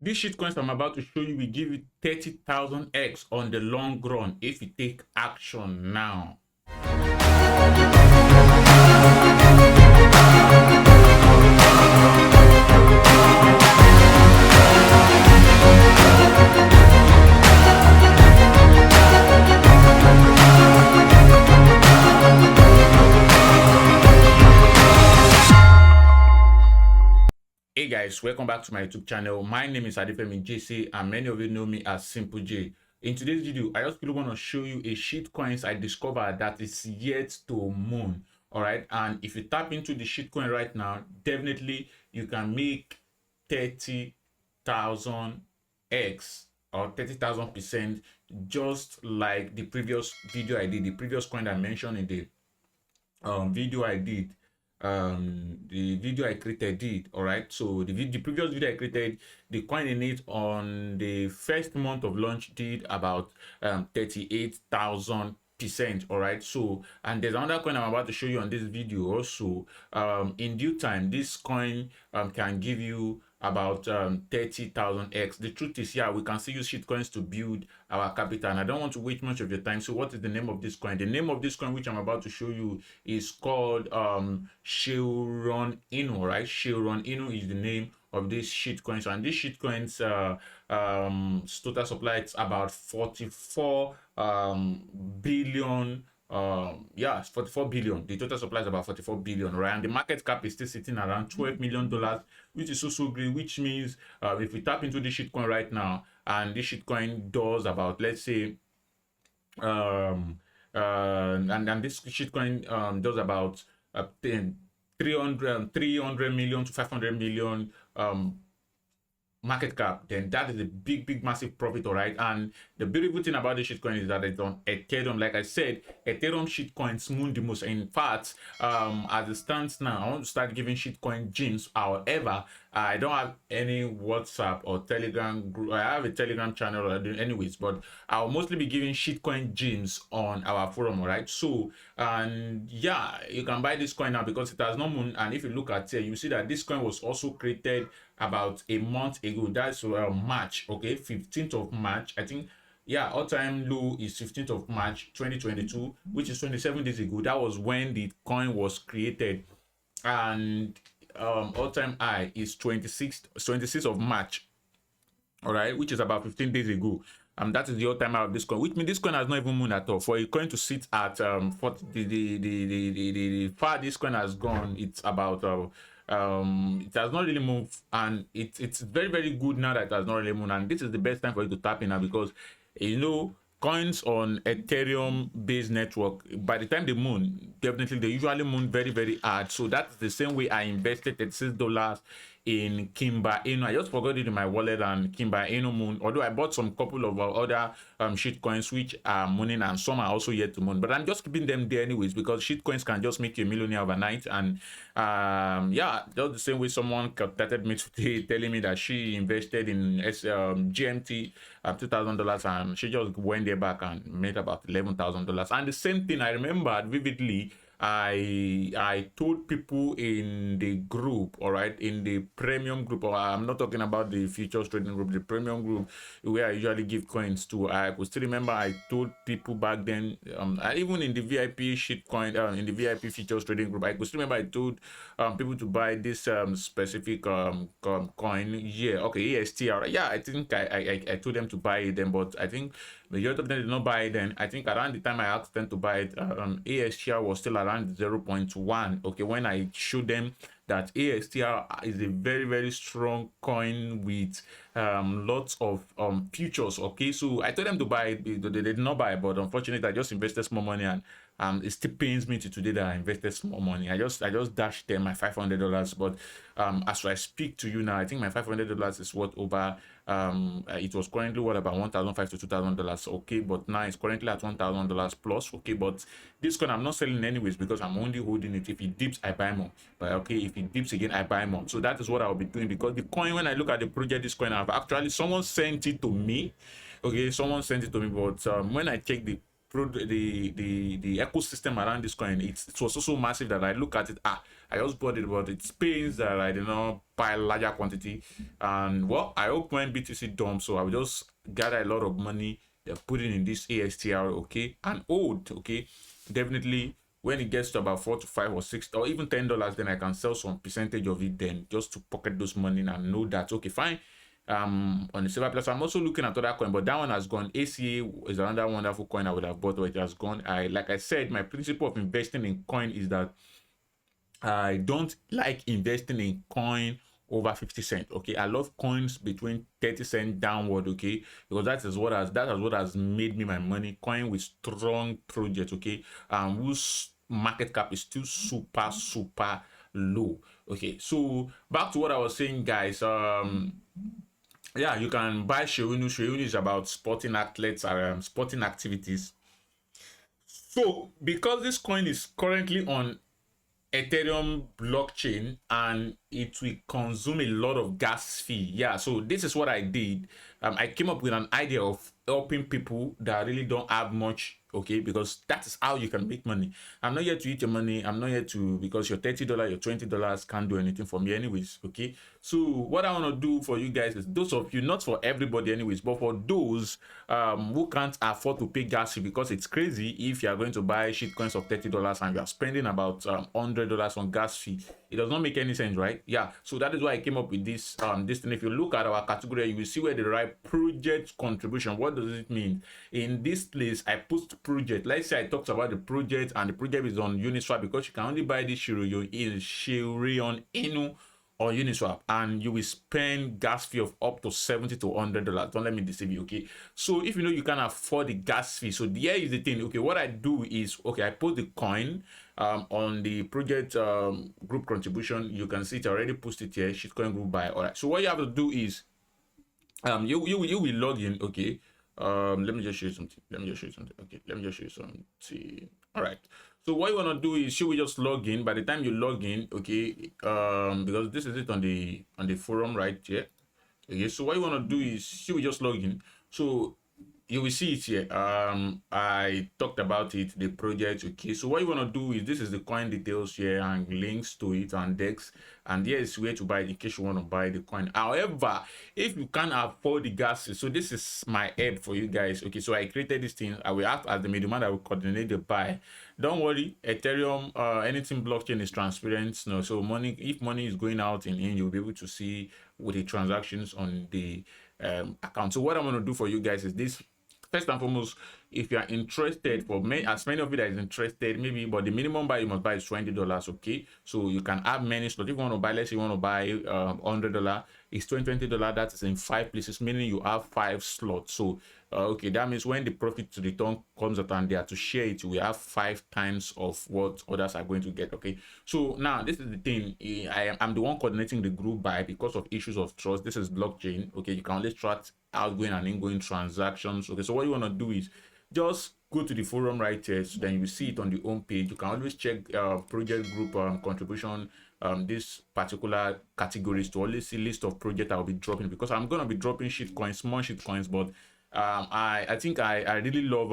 These shitcoins I'm about to show you will give you 30,000x on the long run if you take action now. Hey guys, welcome back to my YouTube channel. My name is Adifemi JC and many of you know me as Simple J. In today's video, I just really want to show you a shitcoins I discovered that is yet to moon. Alright, and if you tap into the shitcoin right now, definitely you can make 30,000x or 30,000% just like the previous video I did, the previous coin I mentioned in the video I did. The video I created did. All right, so the previous video I created, the coin in it on the first month of launch did about 38,000%. All right, so and there's another coin I'm about to show you on this video also. In due time, this coin can give you about 30,000x. The truth is, yeah, we can still use shitcoins to build our capital, and I don't want to waste much of your time. So what is the name of this coin? The name of this coin which I'm about to show you is called Shiba Inu, right? Shiba Inu is the name of this shitcoins, and this shitcoins total supply it's about 44 billion. Yeah, it's 44 billion. The total supply is about 44 billion, right? And the market cap is still sitting around $12 million, which is so great, which means if we tap into this shitcoin right now, and this shitcoin does about, let's say, and this shitcoin does about 300 million to 500 million market cap, then that is a big massive profit. All right, and the beautiful thing about the shitcoin is that it's on Ethereum. Like I said, Ethereum shitcoins moon the most. In fact, as it stands now, I want to start giving shitcoin gems. However, I don't have any WhatsApp or Telegram group. I have a Telegram channel anyways, but I'll mostly be giving shitcoin gems on our forum. All right, so and yeah, you can buy this coin now because it has no moon. And if you look at it, you see that this coin was also created about a month ago. That's March, okay, 15th of March, I think. Yeah, all-time low is 15th of March 2022, which is 27 days ago. That was when the coin was created. And all-time high is 26th of March, all right, which is about 15 days ago. That is the all-time high of this coin, which means this coin has not even moon at all. For a coin to sit at the far this coin has gone, it's about it has not really moved, and it's very good now that it has not really moved. And this is the best time for you to tap in now, because you know coins on Ethereum based network, by the time they moon, definitely they usually moon very hard. So that's the same way I invested $36 in Shiba Inu. I just forgot it in my wallet, and Shiba Inu moon, although I bought some couple of other shitcoins which are mooning, and some are also yet to moon, but I'm just keeping them there anyways, because shitcoins can just make you a millionaire overnight. And yeah, just the same way someone contacted me today telling me that she invested in GMT $2,000, and she just went there back and made about $11,000. And the same thing I remembered vividly, I told people in the group, all right, in the premium group, or I'm not talking about the futures trading group, the premium group where I usually give coins to. I could still remember I told people back then, even in the VIP shitcoin, in the VIP futures trading group, I could still remember I told people to buy this specific coin. Yeah, okay, ASTR. Yeah, I think I told them to buy it then, but I think majority of them did not buy it then. I think around the time I asked them to buy it, ASTR was still around 0.1. okay, when I showed them that ASTR is a very strong coin with lots of futures. Okay, so I told them to buy it. They did not buy it, but unfortunately I just invested small money, and it still pains me to today that I invested small money. I just dashed them my $500, but as I speak to you now, I think my $500 is worth over it was currently what, about $1,500 to $2,000. okay, but now it's currently at $1,000 plus. Okay, but this coin I'm not selling anyways, because I'm only holding it. If it dips, I buy more, but okay, if it dips again, I buy more. So that is what I'll be doing, because the coin, when I look at the project, this coin, I've actually, someone sent it to me. Okay, someone sent it to me, but when I check the the ecosystem around this coin, it was so massive that I look at it, I just bought it, but it pains that I did not buy a larger quantity. And well, I hope when BTC dumps, so I will just gather a lot of money, put it in this ASTR, okay, and hold, okay. Definitely when it gets to about 4 to 5 or 6 or even $10, then I can sell some percentage of it, then just to pocket those money and know that, okay, fine. On the silver plus, I'm also looking at other coin, but that one has gone. ACA is another wonderful coin I would have bought, but it has gone. Like I said, my principle of investing in coin is that I don't like investing in coin over 50 cents. Okay, I love coins between 30 cents downward. Okay, because that is what has made me my money. Coin with strong project. Okay, whose market cap is still super low. Okay, so back to what I was saying, guys. Yeah, you can buy Sheunu. Sheunu is about sporting athletes or sporting activities. So because this coin is currently on Ethereum blockchain and it will consume a lot of gas fee. Yeah, so this is what I did. I came up with an idea of helping people that really don't have much, okay, because that is how you can make money. I'm not here to eat your money. I'm not here to, because your $30, your $20 can't do anything for me anyways, okay. So what I want to do for you guys is, those of you, not for everybody anyways, but for those who can't afford to pay gas fee, because it's crazy if you are going to buy shitcoins of $30 and you are spending about $100 on gas fee. It does not make any sense, right? Yeah, so that is why I came up with this this thing. If you look at our category, you will see where the right project contribution. What does it mean? In this place, I put project. Let's say I talked about the project, and the project is on Uniswap, because you can only buy this Shirion Inu or Uniswap, and you will spend gas fee of up to $70 to $100. Don't let me deceive you, okay? So if you know you can afford the gas fee, so here is the thing, okay? What I do is, okay, I put the coin on the project group contribution. You can see it already posted here, shitcoin group buy. All right, so what you have to do is you will log in, okay. Let me just show you something. Okay, let me just show you something. All right, so what you want to do is, you will just log in. By the time you log in, okay, because this is it on the forum right here. Okay, so what you want to do is, you will just log in. So you will see it here. I talked about it, the project. Okay, so what you want to do is, this is the coin details here and links to it and DEX, and here is where to buy it in case you want to buy the coin. However, if you can't afford the gas, so this is my help for you guys. Okay, so I created this thing. I will act as the middleman. I will coordinate the buy. Don't worry, Ethereum, anything blockchain is transparent. No, so money, if money is going out in, you'll be able to see with the transactions on the account. So what I'm going to do for you guys is this. First and foremost, if you are interested, for as many of you that is interested, maybe, but the minimum buy you must buy is $20, okay? So you can have many slots. If you want to buy, let's say you want to buy $100, it's $20. That is in 5 places, meaning you have 5 slots. So okay, that means when the profit to return comes out and they are to share it, we have 5 times of what others are going to get. Okay, so now this is the thing. I'm the one coordinating the group buy because of issues of trust. This is blockchain. Okay, you can only track outgoing and ingoing transactions. Okay, so what you want to do is just go to the forum right here, so then you will see it on the home page. You can always check project group contribution, this particular categories, to always see list of projects I'll be dropping, because I'm gonna be dropping shitcoins, small shitcoins, but I think I really love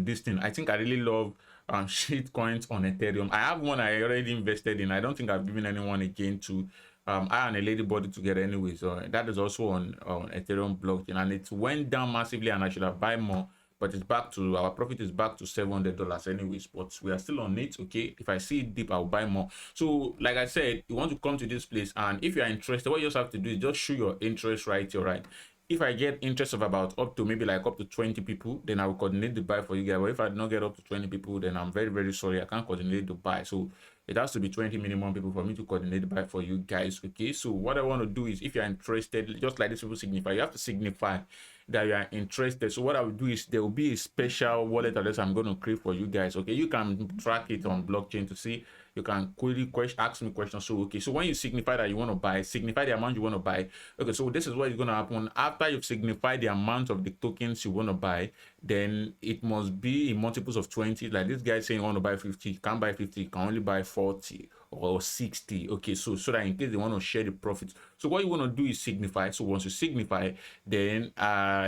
this thing. I think I really love shitcoins on Ethereum. I have one I already invested in. I don't think I've given anyone again to. I and a lady bought it together anyway, so that is also on Ethereum blockchain, and it went down massively, and I should have buy more, but it's back to, our profit is back to $700 anyways, but we are still on it. Okay, if I see it deep, I'll buy more. So like I said, you want to come to this place, and if you are interested, what you just have to do is just show your interest right here, right? If I get interest of about up to maybe like up to 20 people, then I will coordinate the buy for you guys. But if I do not get up to 20 people, then I'm very sorry, I can't coordinate the buy. So it has to be 20 minimum people for me to coordinate the buy for you guys. Okay, so what I want to do is, if you're interested, just like this people signify, you have to signify that you are interested. So what I will do is, there will be a special wallet address I'm going to create for you guys. Okay, you can track it on blockchain to see. You can quickly ask me questions. So okay, so when you signify that you want to buy, signify the amount you want to buy. Okay, so this is what is going to happen. After you've signified the amount of the tokens you want to buy, then it must be in multiples of 20. Like this guy saying you want to buy 50, you can't buy 50, you can only buy 40 or 60. Okay, so that in case they want to share the profits. So what you want to do is signify. So once you signify, then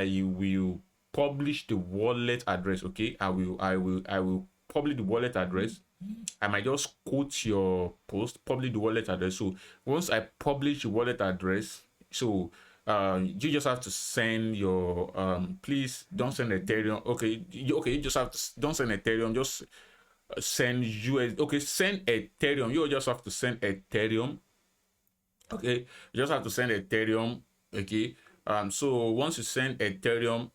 you will publish the wallet address. Okay, I will publish the wallet address. I might just quote your post, publish the wallet address. So once I publish the wallet address, so you just have to send your please don't send Ethereum. Okay, you just have to don't send Ethereum, just send US. Okay, send Ethereum. You just have to send Ethereum. Okay, you just have to send Ethereum. Okay, so once you send Ethereum,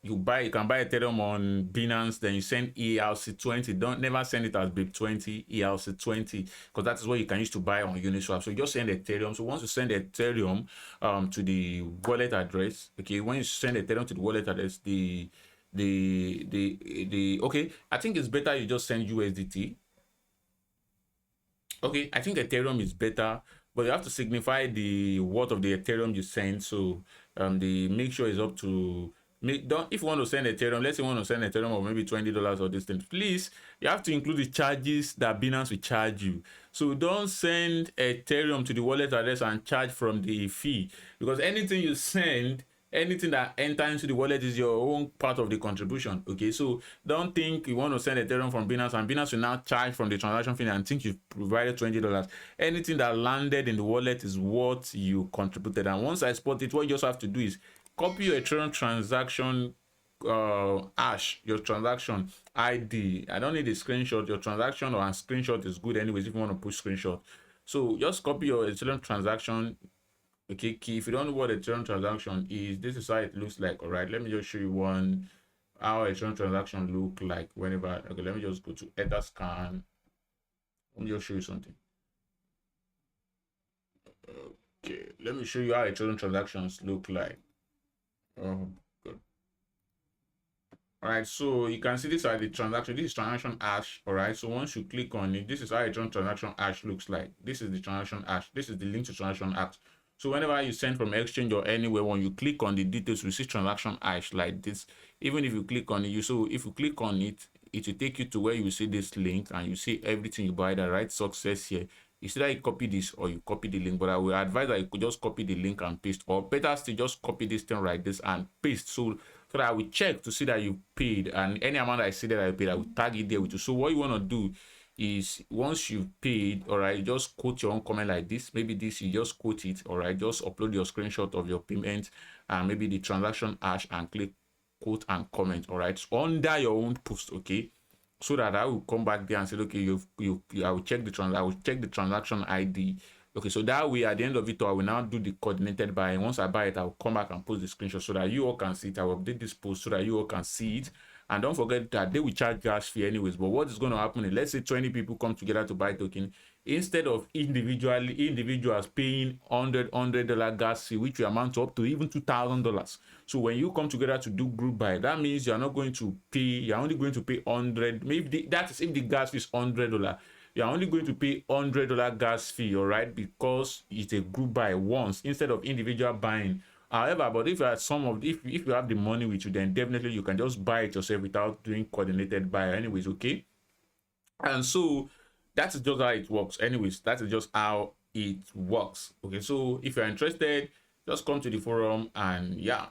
you can buy Ethereum on Binance, then you send ERC20. Don't never send it as BIP20, ERC20, because that is what you can use to buy on Uniswap. So you just send Ethereum. So once you send Ethereum to the wallet address, okay, when you send Ethereum to the wallet address, okay, I think it's better you just send USDT. Okay, I think Ethereum is better, but you have to signify the worth of the Ethereum you send. So the make sure is up to if you want to send Ethereum, let's say you want to send Ethereum of maybe $20 or this thing, please, you have to include the charges that Binance will charge you. So don't send Ethereum to the wallet address and charge from the fee, because anything you send, anything that enters into the wallet is your own part of the contribution. Okay, so don't think you want to send Ethereum from Binance and Binance will now charge from the transaction fee and think you've provided $20. Anything that landed in the wallet is what you contributed, and once I spot it, what you just have to do is copy your Ethereum transaction hash, your transaction ID. I don't need a screenshot. Your transaction or a screenshot is good anyways if you want to push screenshot. So just copy your Ethereum transaction. Okay, key. If you don't know what Ethereum transaction is, this is how it looks like. All right, let me just show you how Ethereum transaction look like whenever. Okay, let me just go to Etherscan. Let me just show you something. Okay, let me show you how Ethereum transactions look like. Oh, good. All right, so you can see these are the transaction. This is transaction hash. All right, so once you click on it, this is how a transaction hash looks like. This is the transaction hash. This is the link to transaction hash. So whenever you send from exchange or anywhere, when you click on the details, you see transaction hash like this. Even if you click on it, if you click on it, it will take you to where you see this link and you see everything you buy, the right success here. You see that you copy this or you copy the link, but I will advise that you could just copy the link and paste, or better still just copy this thing like this and paste, so that I will check to see that you paid, and any amount I see that I paid, I will tag it there with you. So what you want to do is once you've paid, all right, just quote your own comment like this. Maybe this, you just quote it, all right, just upload your screenshot of your payment and maybe the transaction hash and click quote and comment, all right, under your own post. Okay, so that I will come back there and say, okay, I will check the transaction ID. Okay, so that way at the end of it, I will now do the coordinated buy. And once I buy it, I will come back and post the screenshot so that you all can see it. I will update this post so that you all can see it. And don't forget that they will charge gas fee anyways. But what is going to happen is, let's say 20 people come together to buy token. Instead of individuals paying $100 gas fee, which will amount to up to even $2,000. So when you come together to do group buy, that means you're not going to pay. You're only going to pay 100. Maybe that is if the gas fee is $100. You're only going to pay $100 gas fee, all right, because it's a group buy once instead of individual buying. However, but if you have if you have the money with you, then definitely you can just buy it yourself without doing coordinated buy anyways. Okay, and so that's just how it works anyways. That is just how it works. Okay, so if you're interested, just come to the forum and yeah,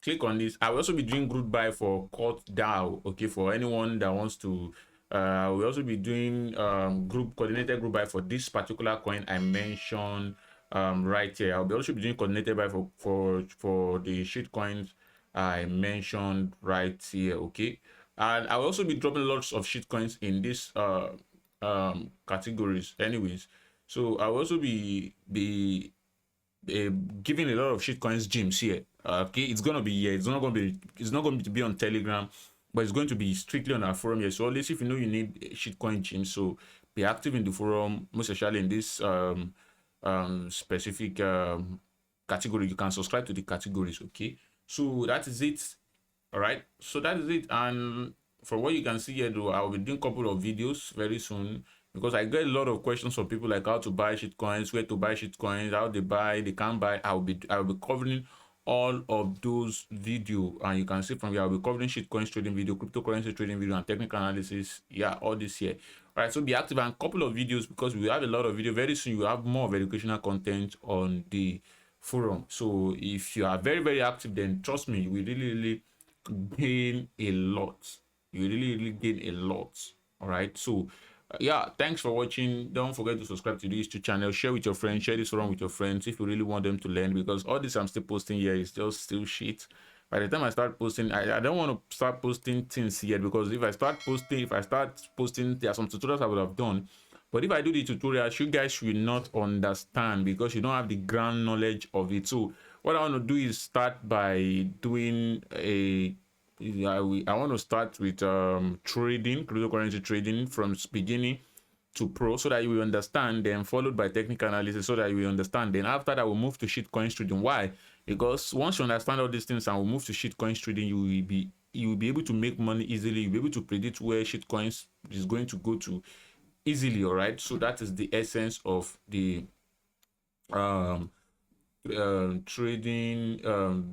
click on this. I will also be doing group buy for Court DAO. Okay, for anyone that wants to. We'll also be doing coordinated group buy for this particular coin I mentioned right here. I'll be also be doing coordinated buy for the shitcoins I mentioned right here. Okay, and I'll also be dropping lots of shitcoins in this categories anyways. So I'll also be giving a lot of shitcoins gyms here. Okay, it's gonna be here. It's not going to be on Telegram, but it's going to be strictly on our forum here. So at least if you know you need shitcoin gyms, so be active in the forum, most especially in this specific category. You can subscribe to the categories. Okay, so that is it. All right, so that is it. And for what you can see here, though, I'll be doing a couple of videos very soon, because I get a lot of questions from people like how to buy shitcoins, where to buy shitcoins, how they buy, they can't buy. I'll be covering all of those video, and you can see from here I'll be covering shitcoins trading video, cryptocurrency trading video, and technical analysis. Yeah, all this here. All right, so be active, and a couple of videos, because we have a lot of video. Very soon you will have more of educational content on the forum. So if you are very active, then trust me, we really gain a lot. You really gain a lot. All right. So yeah, thanks for watching. Don't forget to subscribe to this YouTube channel, share with your friends, share this around with your friends if you really want them to learn, because all this I'm still posting here is just still shit. By the time I start posting, I don't want to start posting things yet, because if I start posting, there are some tutorials I would have done. But if I do the tutorials, you guys will not understand because you don't have the ground knowledge of it. So what I want to do is start by doing I want to start with trading, cryptocurrency trading from beginning to pro, so that you will understand, then followed by technical analysis so that you will understand. Then after that, we'll move to shitcoins trading. Why? Because once you understand all these things and we'll move to shitcoins trading, you will be able to make money easily. You'll be able to predict where shitcoins is going to go to easily. All right, so that is the essence of the trading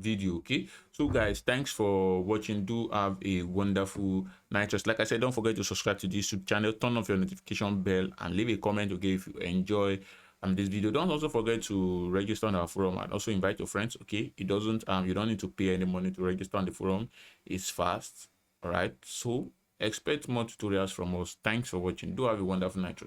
video. Okay, so guys, thanks for watching. Do have a wonderful night. Just like I said, don't forget to subscribe to this YouTube channel, turn off your notification bell, and leave a comment, okay, if you enjoy this video. Don't also forget to register on our forum and also invite your friends. Okay, it doesn't you don't need to pay any money to register on the forum. It's fast. All right, so expect more tutorials from us. Thanks for watching. Do have a wonderful night.